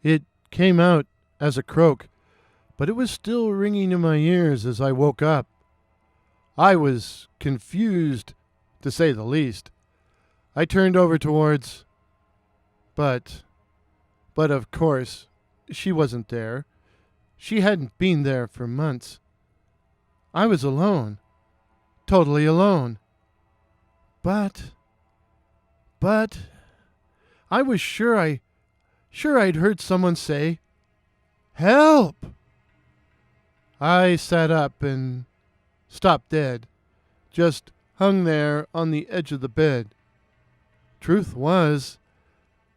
It came out as a croak, but it was still ringing in my ears as I woke up. I was confused, to say the least. I turned over towards... But of course, she wasn't there. She hadn't been there for months. I was alone. Totally alone. But... I was sure I'd heard someone say, "Help!" I sat up and stopped dead, just hung there on the edge of the bed. Truth was,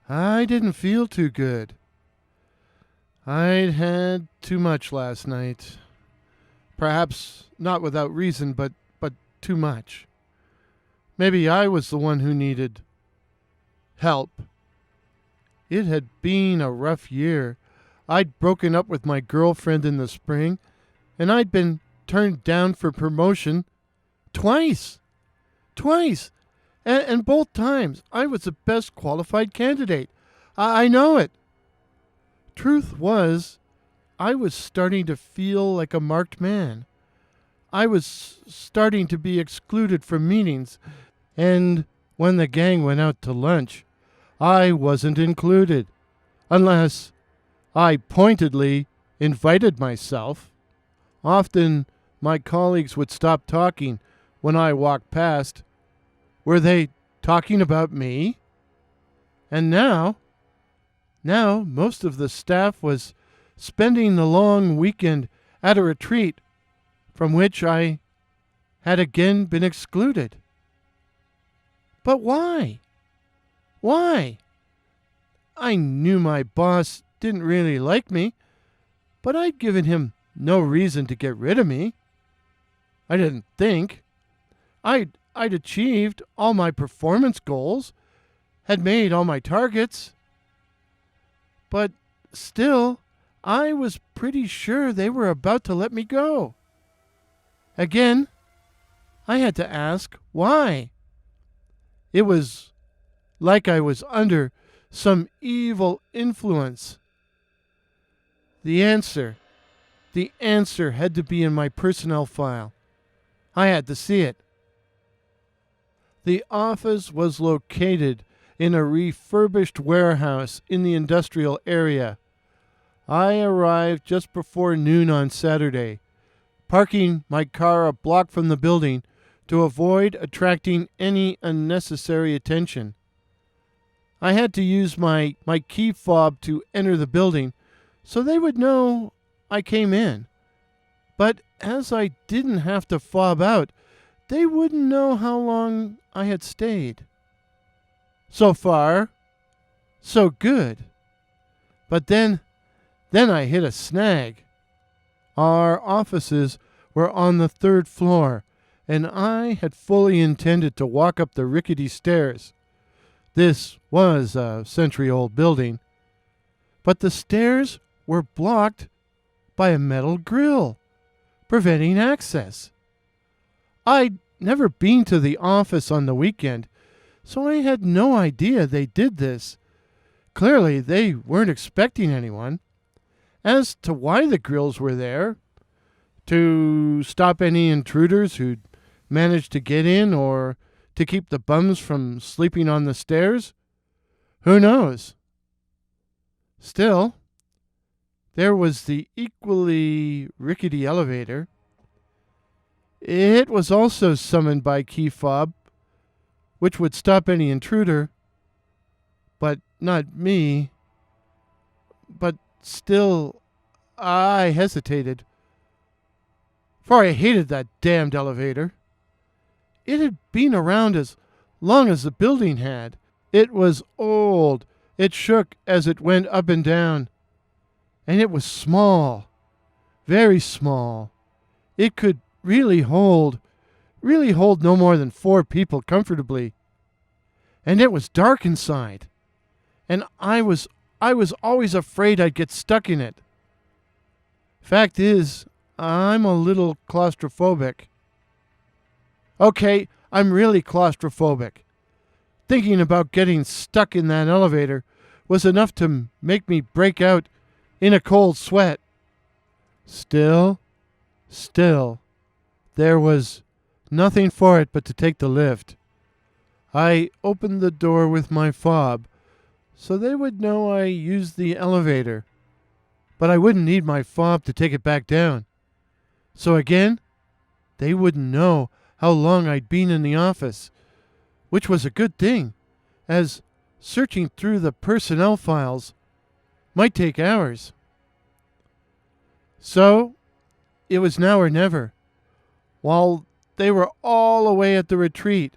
I didn't feel too good. I'd had too much last night. Perhaps not without reason, but too much. Maybe I was the one who needed help. It had been a rough year. I'd broken up with my girlfriend in the spring, and I'd been turned down for promotion twice. And both times I was the best qualified candidate. I know it. Truth was, I was starting to feel like a marked man. I was starting to be excluded from meetings, and when the gang went out to lunch, I wasn't included, unless I pointedly invited myself. Often my colleagues would stop talking when I walked past. Were they talking about me? And now most of the staff was spending the long weekend at a retreat from which I had again been excluded. But why? Why? I knew my boss didn't really like me, but I'd given him no reason to get rid of me. I didn't think. I'd achieved all my performance goals, had made all my targets. But still, I was pretty sure they were about to let me go. Again, I had to ask why. It was like I was under some evil influence. The answer had to be in my personnel file. I had to see it. The office was located in a refurbished warehouse in the industrial area. I arrived just before noon on Saturday, parking my car a block from the building to avoid attracting any unnecessary attention. I had to use my key fob to enter the building so they would know I came in. But as I didn't have to fob out, they wouldn't know how long I had stayed. So far, so good. But then I hit a snag. Our offices were on the 3rd floor, and I had fully intended to walk up the rickety stairs. This was a century-old building, but the stairs were blocked by a metal grill, preventing access. I'd never been to the office on the weekend, so I had no idea they did this. Clearly, they weren't expecting anyone. As to why the grills were there, to stop any intruders who'd managed to get in or to keep the bums from sleeping on the stairs, who knows? Still, there was the equally rickety elevator. It was also summoned by key fob, which would stop any intruder, but not me. But still, I hesitated, for I hated that damned elevator. It had been around as long as the building had. It was old. It shook as it went up and down. And it was small, very small. It could really hold no more than 4 people comfortably. And it was dark inside. And I was always afraid I'd get stuck in it. Fact is, I'm a little claustrophobic. Okay, I'm really claustrophobic. Thinking about getting stuck in that elevator was enough to make me break out in a cold sweat. Still, there was nothing for it but to take the lift. I opened the door with my fob so they would know I used the elevator, but I wouldn't need my fob to take it back down. So again, they wouldn't know how long I'd been in the office, which was a good thing, as searching through the personnel files might take hours. So it was now or never. While they were all away at the retreat,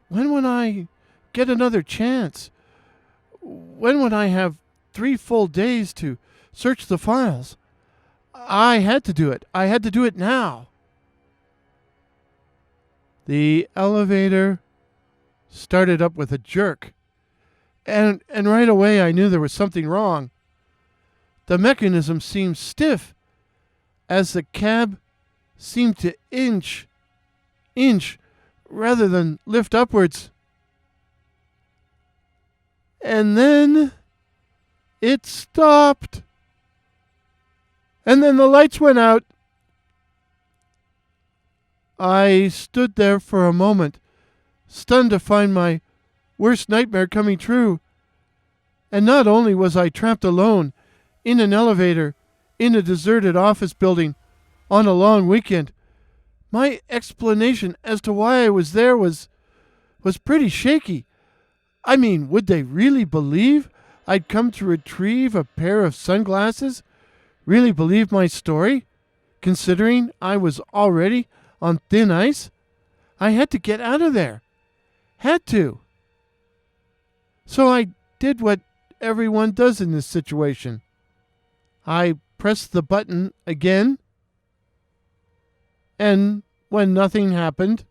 when would I get another chance? When would I have 3 full days to search the files? I had to do it. I had to do it now. The elevator started up with a jerk, and right away I knew there was something wrong. The mechanism seemed stiff, as the cab seemed to inch rather than lift upwards. And then it stopped. And then the lights went out. I stood there for a moment, stunned to find my worst nightmare coming true. And not only was I trapped alone in an elevator in a deserted office building on a long weekend, my explanation as to why I was there was pretty shaky. I mean, would they really believe I'd come to retrieve a pair of sunglasses? Really believe my story, considering I was already on thin ice? I had to get out of there. Had to. So I did what everyone does in this situation. I pressed the button again, and when nothing happened,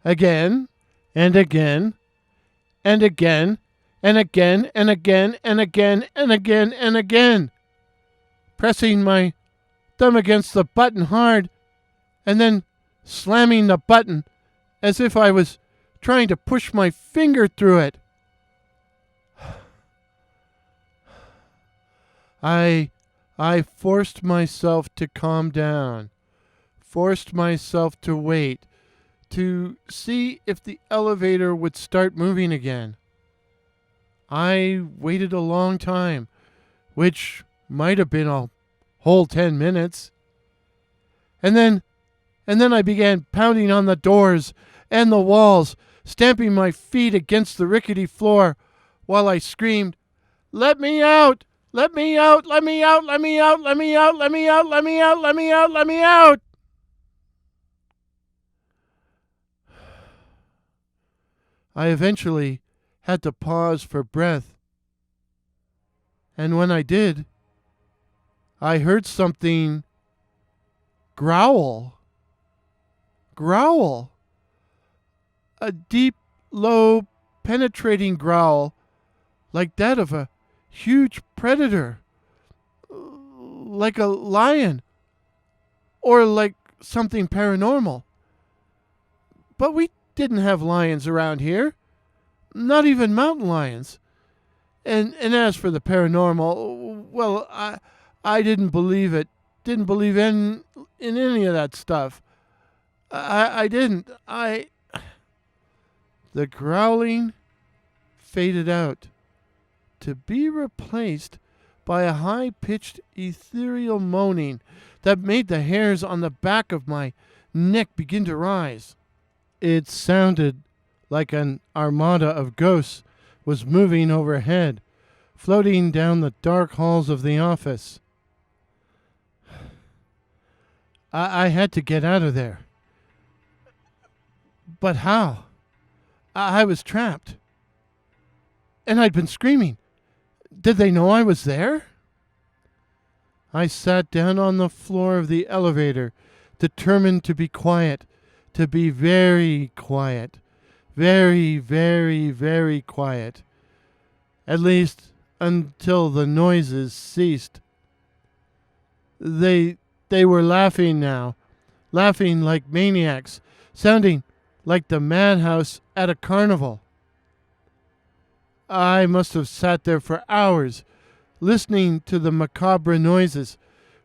again and again and again and again and again and again and again and again, pressing my thumb against the button hard and then slamming the button as if I was trying to push my finger through it. I forced myself to calm down, forced myself to wait, to see if the elevator would start moving again. I waited a long time, which might have been a whole 10 minutes. And then I began pounding on the doors and the walls, stamping my feet against the rickety floor while I screamed, "Let me out! Let me out! Let me out! Let me out! Let me out! Let me out! Let me out! Let me out! Let me out!" I eventually had to pause for breath. And when I did, I heard something growl. Growl. A deep, low, penetrating growl like that of a huge predator. Like a lion. Or like something paranormal. But we didn't have lions around here. Not even mountain lions. And as for the paranormal, well, I didn't believe it. Didn't believe in any of that stuff. I didn't. The growling faded out, to be replaced by a high-pitched ethereal moaning that made the hairs on the back of my neck begin to rise. It sounded like an armada of ghosts was moving overhead, floating down the dark halls of the office. I had to get out of there. But how? I was trapped. And I'd been screaming. Did they know I was there? I sat down on the floor of the elevator, determined to be quiet, to be very quiet. Very, very, very quiet. At least until the noises ceased. They were laughing now, laughing like maniacs, sounding like the madhouse at a carnival. I must have sat there for hours, listening to the macabre noises,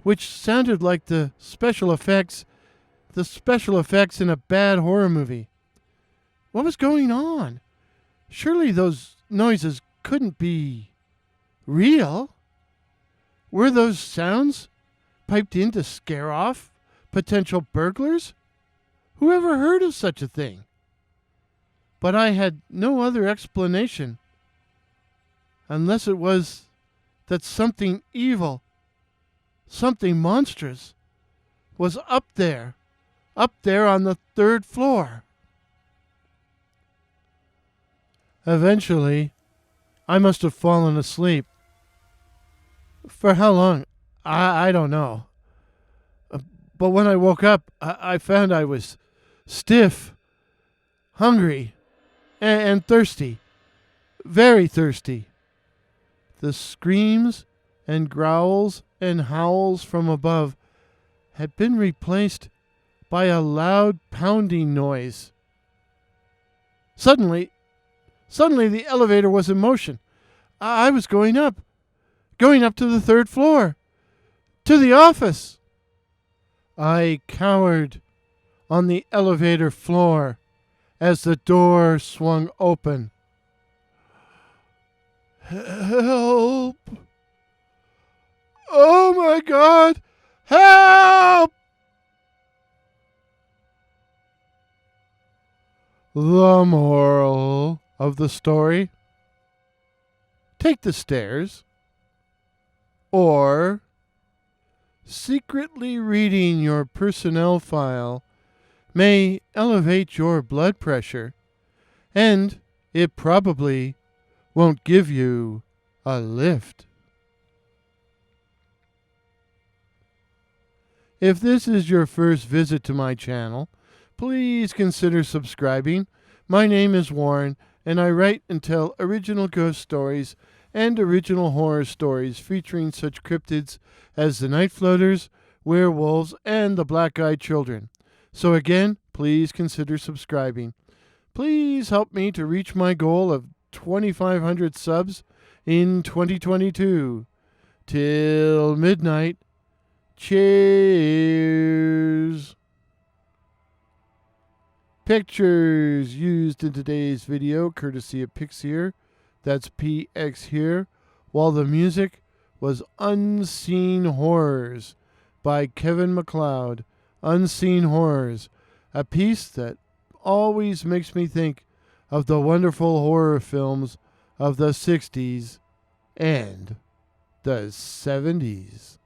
which sounded like the special effects in a bad horror movie. What was going on? Surely those noises couldn't be real. Were those sounds piped in to scare off potential burglars? Who ever heard of such a thing? But I had no other explanation, unless it was that something evil, something monstrous, was up there on the third floor. Eventually, I must have fallen asleep. For how long? I don't know. But when I woke up, I found I was stiff, hungry, and thirsty. Very thirsty. The screams and growls and howls from above had been replaced by a loud pounding noise. Suddenly the elevator was in motion. I was going up to the third floor, to the office. I cowered on the elevator floor as the door swung open. Help! Oh my God! Help! The moral of the story: take the stairs, or secretly reading your personnel file may elevate your blood pressure, and it probably won't give you a lift. If this is your first visit to my channel, please consider subscribing. My name is Warren, and I write and tell original ghost stories and original horror stories featuring such cryptids as the Night Floaters, werewolves, and the Black-Eyed Children. So again, please consider subscribing. Please help me to reach my goal of 2,500 subs in 2022. Till midnight. Cheers. Pictures used in today's video courtesy of Pixier. That's PX here. While the music was Unseen Horrors by Kevin MacLeod. Unseen Horrors, a piece that always makes me think of the wonderful horror films of the 60s and the 70s.